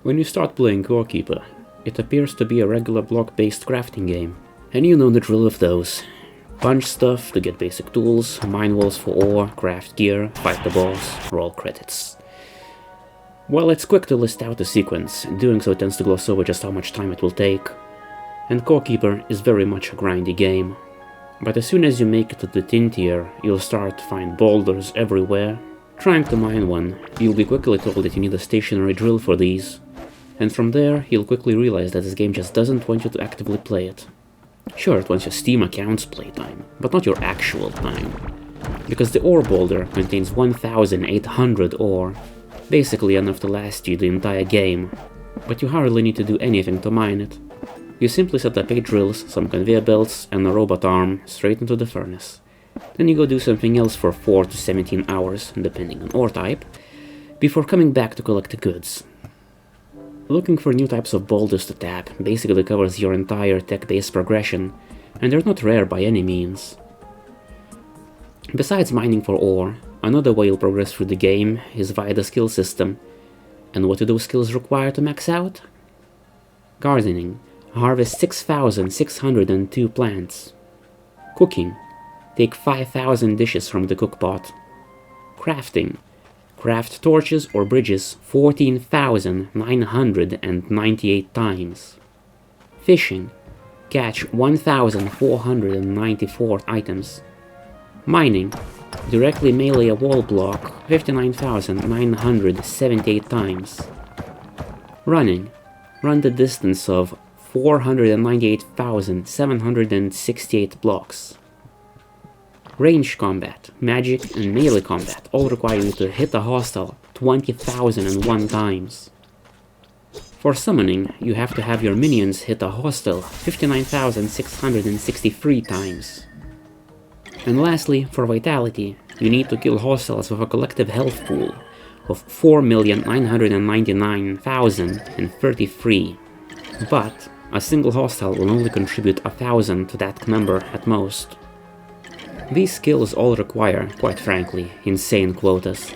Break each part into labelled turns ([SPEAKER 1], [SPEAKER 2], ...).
[SPEAKER 1] When you start playing Goalkeeper, it appears to be a regular block-based crafting game, and you know the drill of those. Punch stuff to get basic tools, mine walls for ore, craft gear, fight the boss, roll credits. Well, it's quick to list out the sequence, doing so tends to gloss over just how much time it will take. And Goalkeeper is very much a grindy game. But as soon as you make it to the tin tier, you'll start to find boulders everywhere. Trying to mine one, you'll be quickly told that you need a stationary drill for these. And from there, you'll quickly realize that this game just doesn't want you to actively play it. Sure, it wants your Steam account's playtime, but not your actual time. Because the ore boulder contains 1,800 ore, basically enough to last you the entire game, but you hardly need to do anything to mine it. You simply set up 8 drills, some conveyor belts, and a robot arm straight into the furnace. Then you go do something else for 4 to 17 hours, depending on ore type, before coming back to collect the goods. Looking for new types of boulders to tap basically covers your entire tech-based progression, and they're not rare by any means. Besides mining for ore, another way you'll progress through the game is via the skill system. And what do those skills require to max out? Gardening. Harvest 6,602 plants. Cooking. Take 5,000 dishes from the cookpot. Crafting. Craft torches or bridges 14,998 times. Fishing. Catch 1,494 items. Mining. Directly melee a wall block 59,978 times. Running. Run the distance of 498,768 blocks. Range combat, magic, and melee combat all require you to hit a hostile 20,001 times. For summoning, you have to have your minions hit a hostile 59,663 times. And lastly, for vitality, you need to kill hostiles with a collective health pool of 4,999,033, but a single hostile will only contribute 1,000 to that number at most. These skills all require, quite frankly, insane quotas.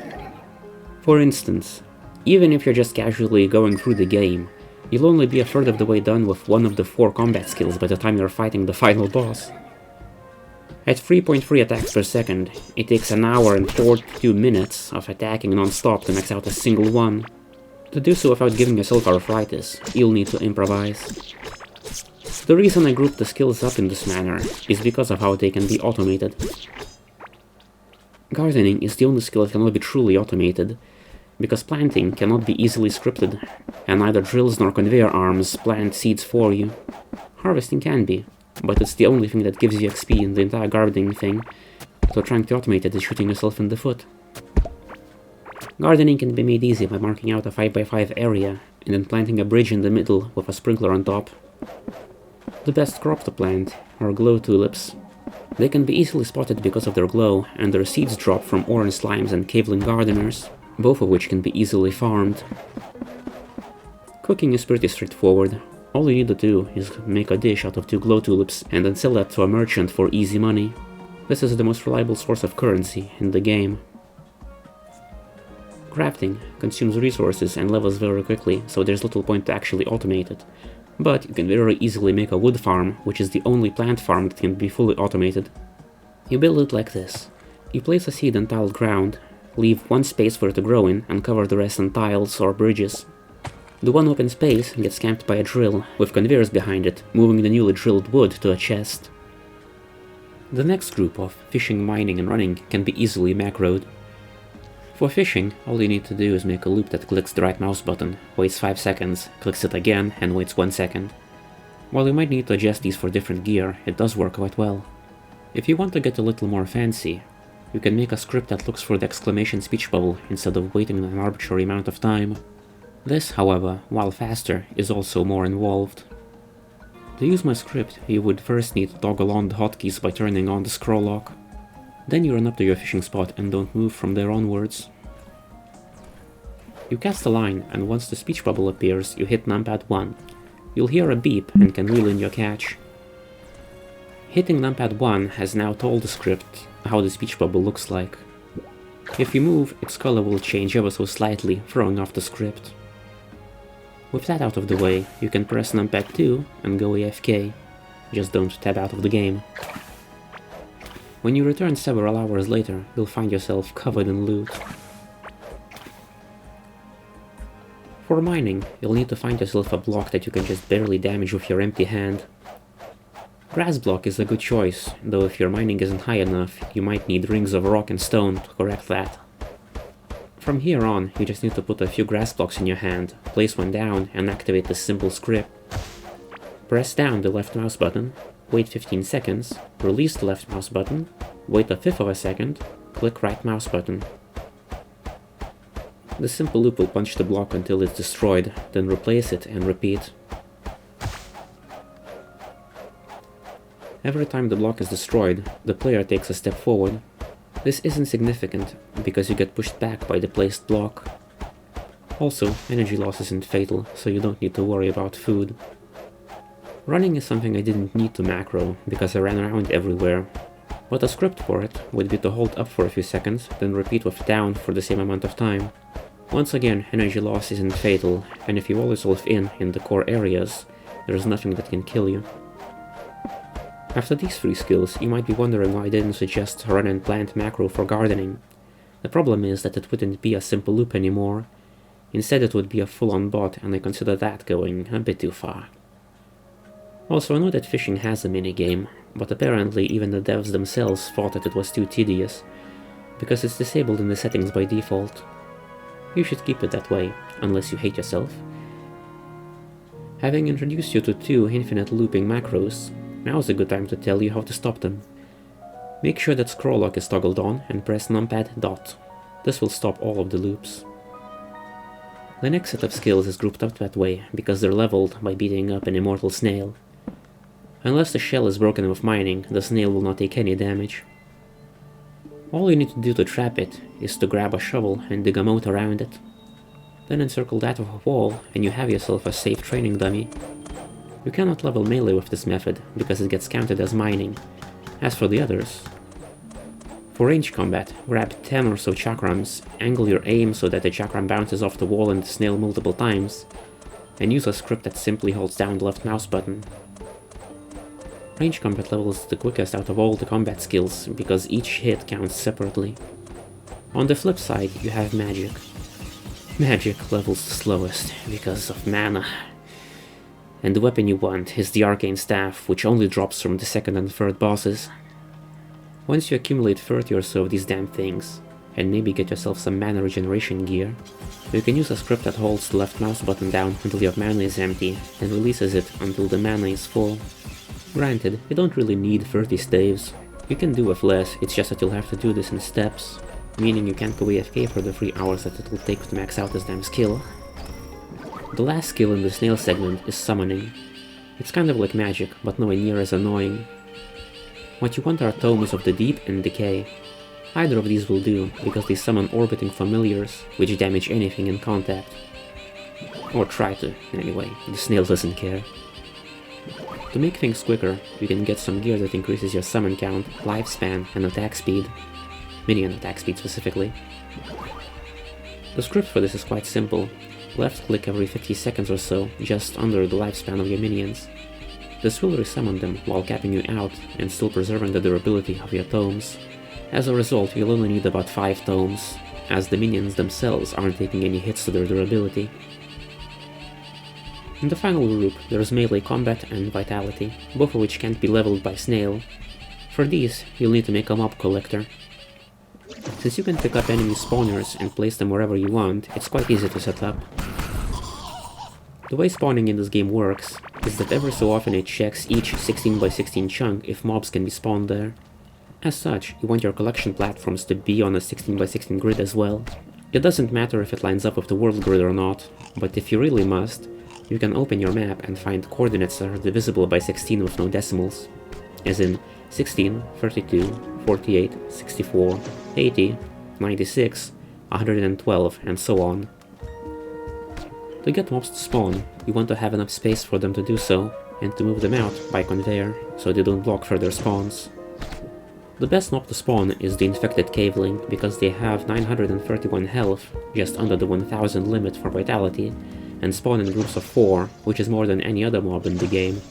[SPEAKER 1] For instance, even if you're just casually going through the game, you'll only be a third of the way done with one of the 4 combat skills by the time you're fighting the final boss. At 3.3 attacks per second, it takes an hour and 42 minutes of attacking non-stop to max out a single one. To do so without giving yourself arthritis, you'll need to improvise. The reason I grouped the skills up in this manner is because of how they can be automated. Gardening is the only skill that cannot be truly automated, because planting cannot be easily scripted, and neither drills nor conveyor arms plant seeds for you. Harvesting can be, but it's the only thing that gives you XP in the entire gardening thing, so trying to automate it is shooting yourself in the foot. Gardening can be made easy by marking out a 5x5 area, and then planting a bridge in the middle with a sprinkler on top. The best crop to plant are glow tulips. They can be easily spotted because of their glow, and their seeds drop from orange slimes and caveling gardeners, both of which can be easily farmed. Cooking is pretty straightforward. All you need to do is make a dish out of 2 glow tulips and then sell that to a merchant for easy money. This is the most reliable source of currency in the game. Crafting consumes resources and levels very quickly, so there's little point to actually automate it. But you can very easily make a wood farm, which is the only plant farm that can be fully automated. You build it like this. You place a seed on tiled ground, leave one space for it to grow in, and cover the rest in tiles or bridges. The one open space gets camped by a drill, with conveyors behind it, moving the newly drilled wood to a chest. The next group of fishing, mining, and running can be easily macroed. For fishing, all you need to do is make a loop that clicks the right mouse button, waits 5 seconds, clicks it again, and waits 1 second. While you might need to adjust these for different gear, it does work quite well. If you want to get a little more fancy, you can make a script that looks for the exclamation speech bubble instead of waiting an arbitrary amount of time. This, however, while faster, is also more involved. To use my script, you would first need to toggle on the hotkeys by turning on the scroll lock. Then you run up to your fishing spot and don't move from there onwards. You cast a line, and once the speech bubble appears, you hit numpad 1. You'll hear a beep and can reel in your catch. Hitting numpad 1 has now told the script how the speech bubble looks like. If you move, its color will change ever so slightly, throwing off the script. With that out of the way, you can press numpad 2 and go AFK, just don't tab out of the game. When you return several hours later, you'll find yourself covered in loot. For mining, you'll need to find yourself a block that you can just barely damage with your empty hand. Grass block is a good choice, though if your mining isn't high enough, you might need rings of rock and stone to correct that. From here on, you just need to put a few grass blocks in your hand, place one down, and activate this simple script. Press down the left mouse button, wait 15 seconds, release the left mouse button, wait a fifth of a second, click right mouse button. The simple loop will punch the block until it's destroyed, then replace it and repeat. Every time the block is destroyed, the player takes a step forward. This isn't significant, because you get pushed back by the placed block. Also, energy loss isn't fatal, so you don't need to worry about food. Running is something I didn't need to macro, because I ran around everywhere. But a script for it would be to hold up for a few seconds, then repeat with down for the same amount of time. Once again, energy loss isn't fatal, and if you roll yourself in the core areas, there's nothing that can kill you. After these 3 skills, you might be wondering why I didn't suggest run and plant macro for gardening. The problem is that it wouldn't be a simple loop anymore. Instead it would be a full-on bot, and I consider that going a bit too far. Also, I know that fishing has a minigame, but apparently even the devs themselves thought that it was too tedious, because it's disabled in the settings by default. You should keep it that way, unless you hate yourself. Having introduced you to 2 infinite looping macros, now's a good time to tell you how to stop them. Make sure that scroll lock is toggled on and press numpad dot. This will stop all of the loops. The next set of skills is grouped up that way because they're leveled by beating up an immortal snail. Unless the shell is broken with mining, the snail will not take any damage. All you need to do to trap it is to grab a shovel and dig a moat around it. Then encircle that with a wall and you have yourself a safe training dummy. You cannot level melee with this method because it gets counted as mining. As for the others, for range combat, grab 10 or so chakrams, angle your aim so that the chakram bounces off the wall and the snail multiple times, and use a script that simply holds down the left mouse button. Range combat levels the quickest out of all the combat skills, because each hit counts separately. On the flip side, you have magic. Magic levels the slowest, because of mana. And the weapon you want is the arcane staff, which only drops from the second and third bosses. Once you accumulate 30 or so of these damn things, and maybe get yourself some mana regeneration gear, you can use a script that holds the left mouse button down until your mana is empty, and releases it until the mana is full. Granted, you don't really need 30 staves. You can do with less, it's just that you'll have to do this in steps, meaning you can't go AFK for the 3 hours that it will take to max out this damn skill. The last skill in the snail segment is summoning. It's kind of like magic, but nowhere near as annoying. What you want are tomes of the deep and decay. Either of these will do, because they summon orbiting familiars, which damage anything in contact. Or try to, anyway, the snail doesn't care. To make things quicker, you can get some gear that increases your summon count, lifespan, and attack speed. Minion attack speed specifically. The script for this is quite simple. Left click every 50 seconds or so, just under the lifespan of your minions. This will resummon them while capping you out and still preserving the durability of your tomes. As a result, you'll only need about 5 tomes, as the minions themselves aren't taking any hits to their durability. In the final group, there's melee combat and vitality, both of which can't be leveled by snail. For these, you'll need to make a mob collector. Since you can pick up enemy spawners and place them wherever you want, it's quite easy to set up. The way spawning in this game works is that every so often it checks each 16x16 chunk if mobs can be spawned there. As such, you want your collection platforms to be on a 16x16 grid as well. It doesn't matter if it lines up with the world grid or not, but if you really must, you can open your map and find coordinates that are divisible by 16 with no decimals, as in 16, 32, 48, 64, 80, 96, 112, and so on. To get mobs to spawn, you want to have enough space for them to do so, and to move them out by conveyor, so they don't block further spawns. The best mob to spawn is the infected caveling, because they have 931 health, just under the 1000 limit for vitality, and spawn in groups of 4, which is more than any other mob in the game.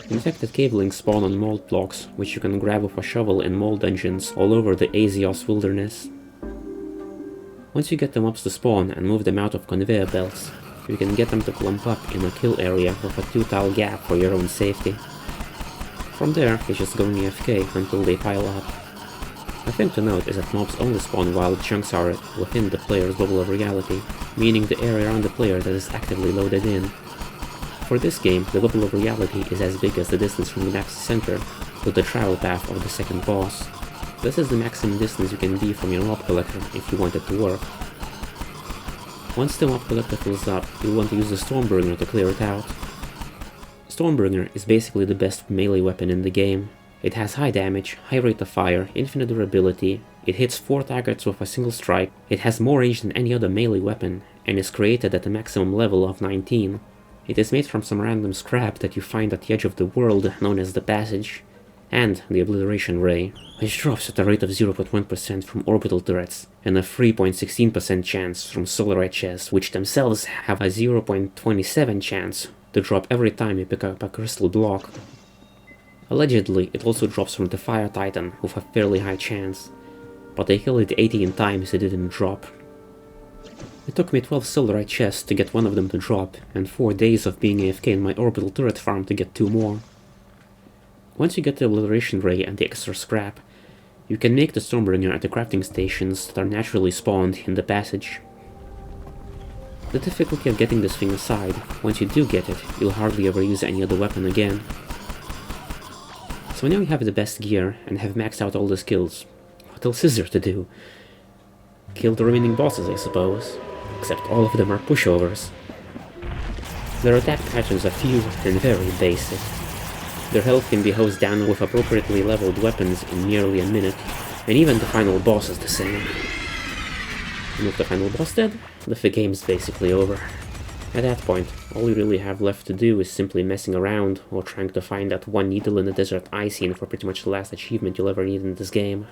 [SPEAKER 1] Infected cavelings spawn on mold blocks, which you can grab with a shovel in mold dungeons all over the Azios wilderness. Once you get the mobs to spawn and move them out of conveyor belts, you can get them to clump up in a kill area with a 2-tile gap for your own safety. From there, you just go AFK until they pile up. A thing to note is that mobs only spawn while chunks are within the player's bubble of reality, meaning the area around the player that is actively loaded in. For this game, the bubble of reality is as big as the distance from the map's center to the travel path of the second boss. This is the maximum distance you can be from your mob collector if you want it to work. Once the mob collector fills up, you'll want to use the Stormbringer to clear it out. Stormbringer is basically the best melee weapon in the game. It has high damage, high rate of fire, infinite durability, it hits 4 targets with a single strike, it has more range than any other melee weapon, and is created at a maximum level of 19. It is made from some random scrap that you find at the edge of the world, known as the Passage, and the Obliteration Ray, which drops at a rate of 0.1% from orbital turrets, and a 3.16% chance from Solarite chests, which themselves have a 0.27 chance to drop every time you pick up a crystal block. Allegedly, it also drops from the Fire Titan with a fairly high chance, but I killed it 18 times it didn't drop. It took me 12 Solarite chests to get one of them to drop, and 4 days of being AFK in my orbital turret farm to get 2 more. Once you get the Obliteration Ray and the extra scrap, you can make the Stormbringer at the crafting stations that are naturally spawned in the Passage. The difficulty of getting this thing aside, once you do get it, you'll hardly ever use any other weapon again. So now you have the best gear and have maxed out all the skills. What else is there to do? Kill the remaining bosses, I suppose. Except all of them are pushovers. Their attack patterns are few and very basic. Their health can be hosed down with appropriately leveled weapons in nearly a minute, and even the final boss is the same. And with the final boss dead, the game's basically over. At that point, all you really have left to do is simply messing around or trying to find that one needle in the desert eye scene for pretty much the last achievement you'll ever need in this game.